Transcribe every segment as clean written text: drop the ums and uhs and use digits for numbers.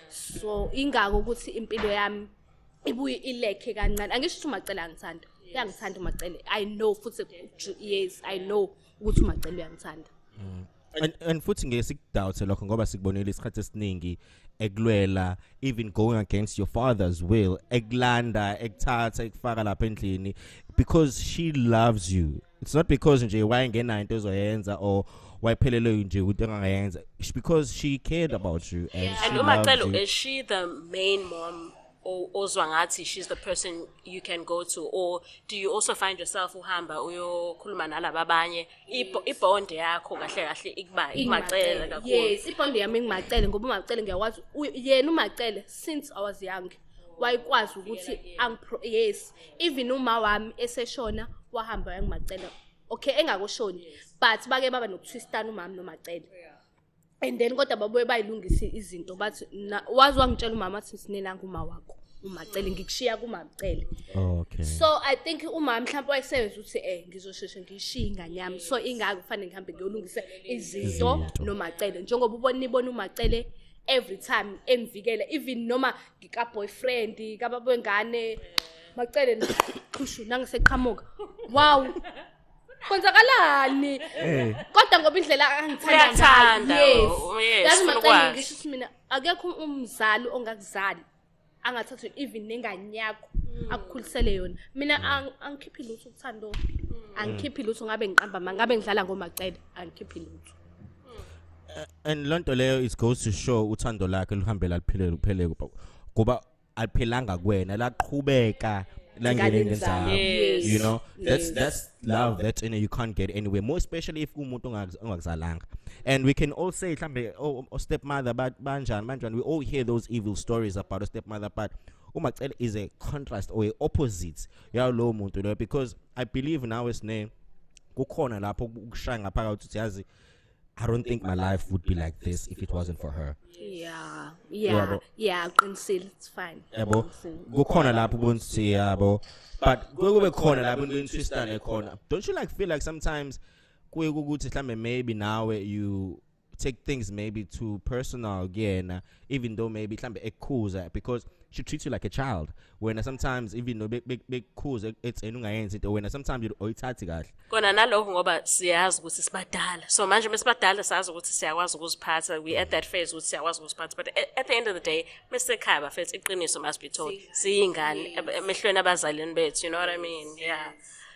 So ingako ukuthi impilo yami ibuye ilekhe kancane. Angisho ukuthi uMacele angithanda. Uyangithanda uMacele. I know futhi yes, I know ukuthi uMacele uyangithanda. And futhi ngeke sikudoubt lokho ngoba sikubonile isikhathi esiningi ekulwela even going against your father's will ekulanda ekuthatha ekufaka lapha endlini because she loves you. It's not because nje wayengena into ezoyenza or wayiphelele nje ukuthi engayenza. It's because she cared about you and she uMacele, loved you. is she the main mom or ozwangati she's the person you can go to, or do you also find yourself uhamba uyokhuluma nalabo abanye ibond yakho kahle kahle ikuba iMacele kakhulu? Yes, ibond yami ngiMacele ngoba uMacele ngiyakwazi yena uMacele since I was young wayikwazi ukuthi yes, even uma wami eseshona wahamba yangiMacele. Okay, engakushoni but bake baba nokutwistana umama noMacele. And then kodwa babuye bayilungisa izinto bathi wazi wangitshela umama athi sinenanga uma wakho uMacele ngikushiya kuMacele. Okay. So I think umama mhlawumbe wayesebenza ukuthi ngizosheshe ngishiya ingane yami so ingaka kufanele ngihambe ngiyolungisa izinto noMacele njengoba ubona uMacele every time engivikela even noma ngika boyfriend kababa wengane Macele qhushu nangiseqhamuka wow kwenzakalani kodwa ngoba indlela angithanda ngayo yes Macele ngisho ukuthi mina akekho umzali ongakuzali angathatha even nengane yakho akukhulisele yona mina angikhiphi lutho ukuthando angikhiphi lutho ngabe ngiqamba ngabe ngidlala ngoMacele angikhiphi lutho. And lonto leyo it goes to show uthando lakhe luhambela liphele kuba aliphelanga kuwena laqhubeka langene ngenzalo. You know, that's love that you can't get anywhere, more especially if umuntu ongakuzalanga. And we can all say mhlambe stepmother banjani we all hear those evil stories about a stepmother, but uMacele is a contrast or a opposite yalo muntu lo, because I believe now isne kukhona lapho ukushaya ngaphakathi uthi yazi I don't think my life would be like this if it wasn't for her. Yeah, qinisile, it's fine. Yabo kukhona lapho ubonisi yabo, but kube khona lapho into twistana ekhona. Don't you feel like sometimes kuye ukuthi mhlambe maybe now you take things maybe too personal again, even though maybe mhlambe ekhuza because she treats you like a child, when sometimes even though big cause it's enungayenzi into when sometimes you oyithathi kahle kona nalokho ngoba siyazi ukuthi sibadala, so manje mesibadala sazi ukuthi siyakwazi ukuziphatha, we at that phase ukuthi siyakwazi ukuziphatha, but at the end of the day mesekhaya bafethu iqiniso must be told siyingane emehlweni abazalini bethu, you know what I mean? Yeah,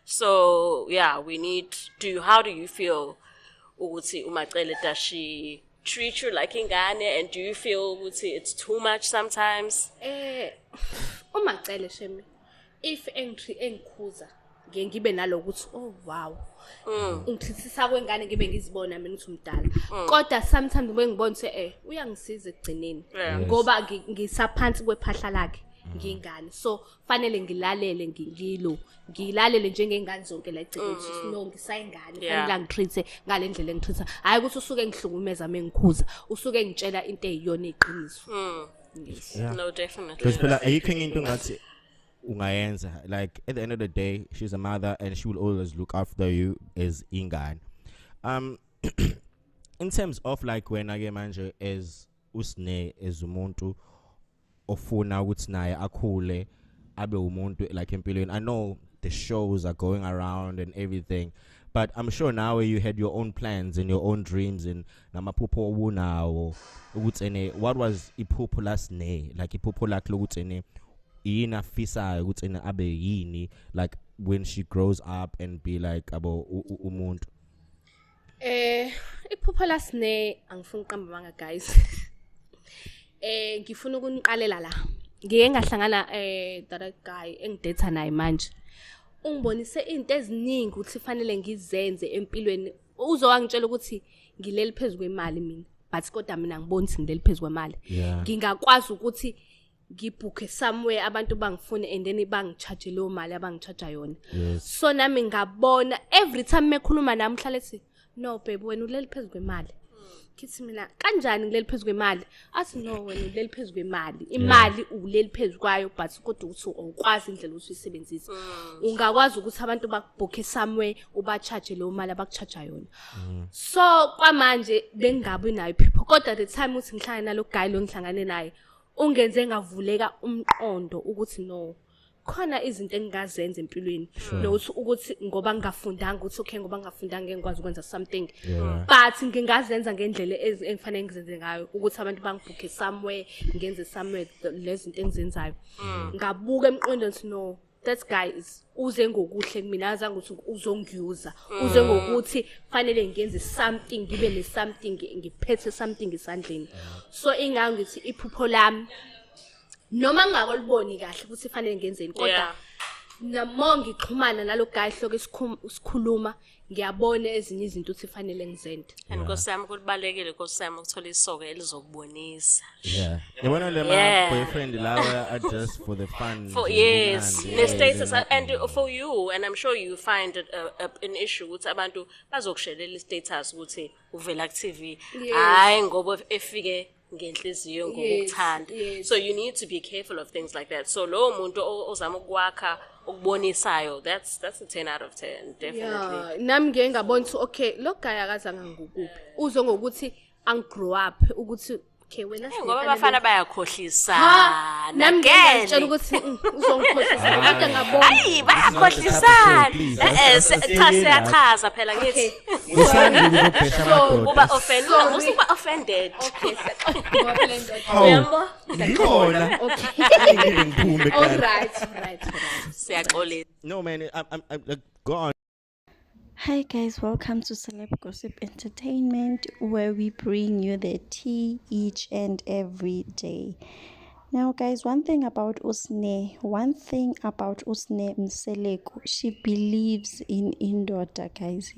so yeah, we need how do you feel ukuthi uMacele does she treat you like ingane, and do you feel it's too much sometimes? uMacele shemi if engikhuza ngibe nalokuthi oh wow ngithithisa kwengane ngibe ngizibona mina ukuthi umdala kodwa sometimes ngibona ukuthi uyangisiza ekugcineni ngoba ngisaphansi kwephahla lakhe ngingane, so fanele ngilalele ngilalele njengengane zonke la ecikweni no ngisayingane fanele ngitreat ngale ndlela engitreat, hayi ukuthi usuke ngihlukumeza mengikhuza usuke ngitshela into eyiyona iqiniso. Yes. No, definitely. Because phela ayikho into ngathi ungayenza, like at the end of the day she's a mother and she will always look after you as ingane. In terms of like when ake manje as usne as umuntu ofuna ukuthi naye akhule abe umuntu like empilweni, I know the shows are going around and everything, but I'm sure now you had your own plans and your own dreams and namaphupho obunawo ukuthi ene what was iphupho lasne, like iphupho lakhe lokuthi ene yini afisayo ukuthi ene abe yini like when she grows up and be like abo umuntu. Iphupho lasne angifuni uqamba manga guys. Ngifuna ukuniqalela la ngike ngahlangana direct guy engidetha naye manje ungibonise izinto eziningi ukuthi fanele ngizenze empilweni, uzowangitshela ukuthi ngileli phezulu kwemali mina but kodwa mina ngibona ukuthi ngileli phezulu kwemali, ngingakwazi ukuthi ngibooke somewhere abantu bangifune and then bangicharge lo mali abangicharge yona. So nami ngabona every time mekhuluma nami mhlale ethi no babe wena uleli phezulu kwemali kithi mina kanjani ngileli phezulu kwemali athi no wena uleli phezulu kwemali imali uleli phezulu kwayo but kodwa uthi awukwazi indlela ukuthi uyisebenzise ungakwazi ukuthi abantu bakubhokhe somewhere uba-charge leyo mali abaku-charge yona so kwamanje bengingabi nayo people kodwa the time uthi ngihlangane nalo guy lo ngihlangane naye ungenze ngavuleka umqondo ukuthi no khona izinto engingazenza empilweni nokuthi ukuthi ngoba ngingafundanga ukuthi okay ngoba ngingafundanga ngekwazi ukwenza something but ngingazenza ngendlela engifanele ngizenze ngayo ukuthi abantu bangibhukhe somewhere ngenze somewhere lezi zinto engizenzayo ngabuka emqondweni ukuthi no that guy is uze ngokuhle kumina azange ukuthi uzongiyuza uze ngokuthi fanele ngenze something ngibe ne something ngiphethe something esandleni so ingangithi iphupho lami noma ngingakoliboni kahle ukuthi fanele ngenzeni kodwa namo ngixhumana nalo guy hloko isikhuluma ngiyabona ezinye izinto ukuthi fanele ngizende and nkosami kubalekile nkosami ukuthola isoko elizokubonisa yabona le ma boyfriend lawa are just for the fun for yes the status and for you and I'm sure you find it an issue ukuthi abantu bazokushelela status ukuthi uvela ku TV hayi ngoba efike ngenhliziyo ngokuthanda so you need to be careful of things like that so lo muntu ozama ukwakha ukubonisayo that's a 10 out of 10 definitely nami ngeke ngabona ukuthi okay lo guy akazanga ngokuphi uzo ngokuthi angigrow up ukuthi okay wena ngoba abafana bayakhohlisa nami ngiyatshela ukuthi uzongikhohlisa kodwa ngabona hayi bayakhohlisa cha siyachaza phela ngithi usandi ukubhesha amadoda uba offended usuba offended okay ngoba yebo ngikhola ngeke ngiphume all right siyaxolisa no man I'm like go on. Hi guys, welcome to Celeb Gossip Entertainment, where we bring you the tea each and every day. Now guys, one thing about Usne Mseleko, she believes in indoda, guys.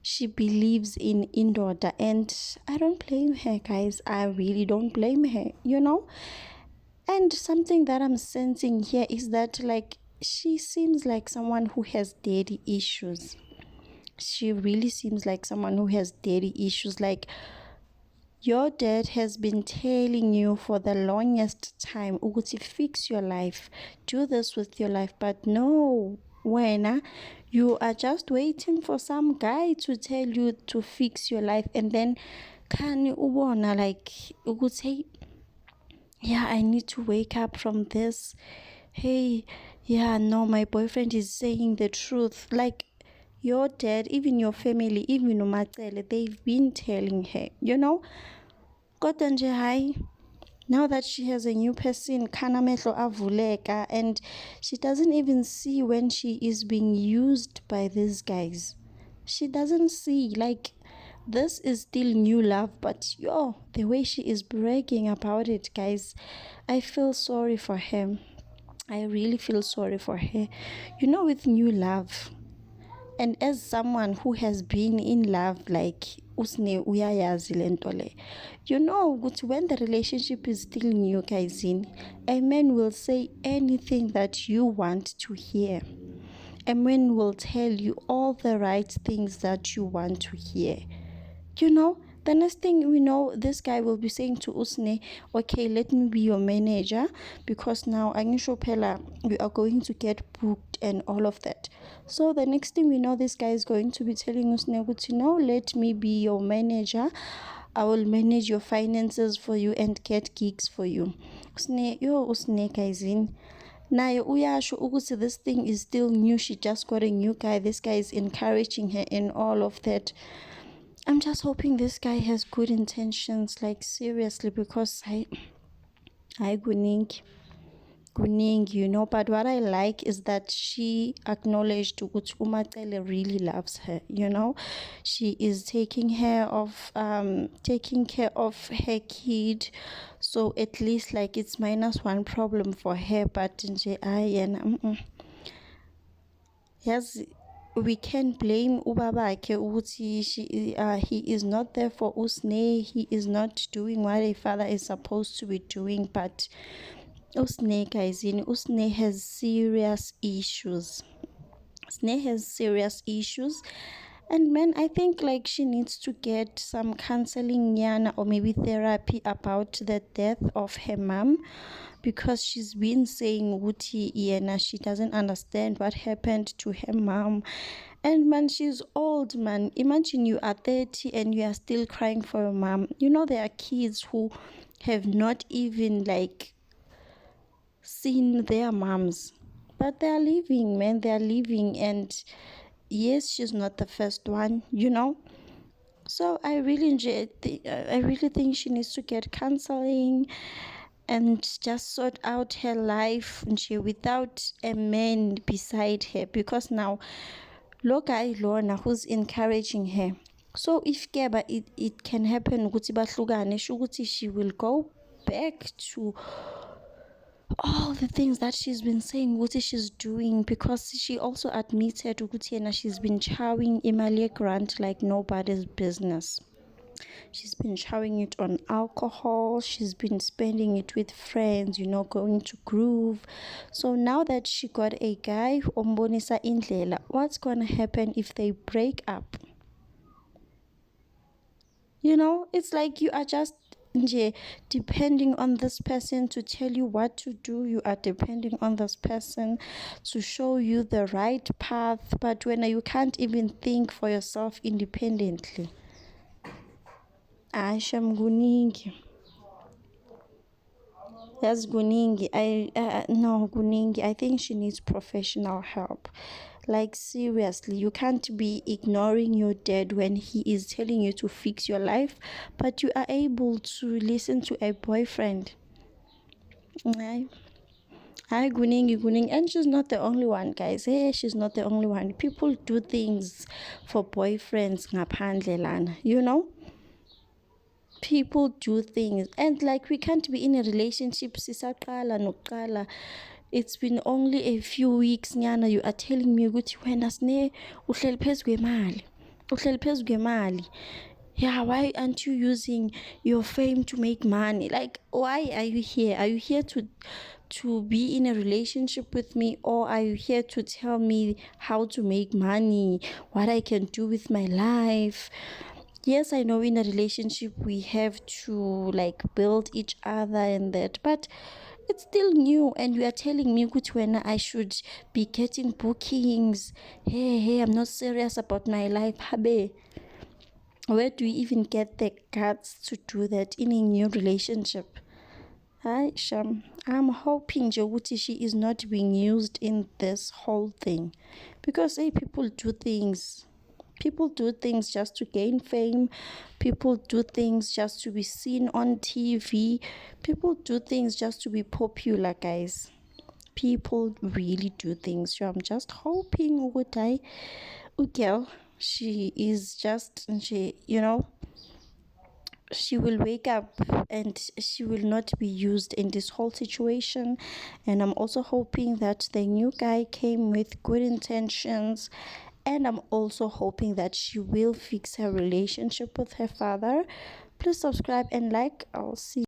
She believes in indoda, and I don't blame her, guys. I really don't blame her, you know. And something that I'm sensing here is that like she seems like someone who has daddy issues. She really seems like someone who has daddy issues. Like your dad has been telling you for the longest time, Uguti, fix your life, do this with your life. But no, when you are just waiting for some guy to tell you to fix your life, and then can you wanna like Uguti, yeah, I need to wake up from this. Hey, yeah, no, my boyfriend is saying the truth. Like your dad, even your family, even Umatele, they've been telling her, you know. Kodwa hai, now that she has a new person, kanamehlo avuleka, and she doesn't even see when she is being used by these guys. She doesn't see, like, this is still new love, but the way she is bragging about it, guys, I feel sorry for her. I really feel sorry for her. You know, with new love, and as someone who has been in love, like Usne uyayazi lento le, you know, when the relationship is still new, guys, a man will say anything that you want to hear. A man will tell you all the right things that you want to hear. You know, the next thing we know, this guy will be saying to Usne, okay, let me be your manager, because now Anisho Pella, we are going to get booked and all of that. So the next thing we know, this guy is going to be telling Usne, no, let me be your manager. I will manage your finances for you and get gigs for you. Usne guys now uyasho ukuthi this thing is still new. She just got a new guy. This guy is encouraging her and all of that. I'm just hoping this guy has good intentions, like seriously, because I kuning, you know. But what I like is that she acknowledged that Umatele really loves her, you know. She is taking care of her kid, so at least like it's -1 problem for her. But yes. We can't blame Ubabake Uti. He is not there for Usne. He is not doing what a father is supposed to be doing. But Usne, guys, Usne has serious issues. Usne has serious issues. And man, I think like she needs to get some counseling, Yana, or maybe therapy about the death of her mom, because she's been saying Wuti Yana, she doesn't understand what happened to her mom. And man, she's old, man. Imagine you are 30 and you are still crying for your mom. You know, there are kids who have not even like seen their moms, but they are living, man. They are living, and yes, she's not the first one, you know. So I really I really think she needs to get counseling and just sort out her life without a man beside her, because now lo guy lona who's encouraging her. So if Keba, it can happen ukuthi bahlukane, sho ukuthi she will go back to all the things that she's been saying what she's doing, because she also admitted ukuthi yena she's been chowing imali grant like nobody's business. She's been chowing it on alcohol, she's been spending it with friends, you know, going to groove. So now that she got a guy ombonisa indlela, what's gonna happen if they break up? You know, it's like you are just depending on this person to tell you what to do. You are depending on this person to show you the right path, but when you can't even think for yourself independently. Aisha Mguningi. Yes, Guningi. No, Guningi. I think she needs professional help. Like seriously, you can't be ignoring your dad when he is telling you to fix your life, but you are able to listen to a boyfriend. Hi, Guningi, and she's not the only one, guys. Hey, she's not the only one. People do things for boyfriends, ngaphandle lana, you know. People do things, and like we can't be in a relationship sisaqala noqala. It's been only a few weeks nyana, you are telling me ukuthi wena sine uhleli phezu kwemali. Yeah, why aren't you using your fame to make money? Like, why are you here? Are you here to be in a relationship with me, or are you here to tell me how to make money, what I can do with my life? Yes, I know in a relationship we have to like build each other and that, but it's still new, and you are telling me when I should be getting bookings. Hey, I'm not serious about my life. Habe, where do you even get the guts to do that in a new relationship? Hi, Sham. I'm hoping Jawuti she is not being used in this whole thing, because hey, people do things. People do things just to gain fame. People do things just to be seen on TV. People do things just to be popular, guys. People really do things. So I'm just hoping girl, she is just, you know, she will wake up and she will not be used in this whole situation. And I'm also hoping that the new guy came with good intentions, and I'm also hoping that she will fix her relationship with her father. Please subscribe and like. I'll see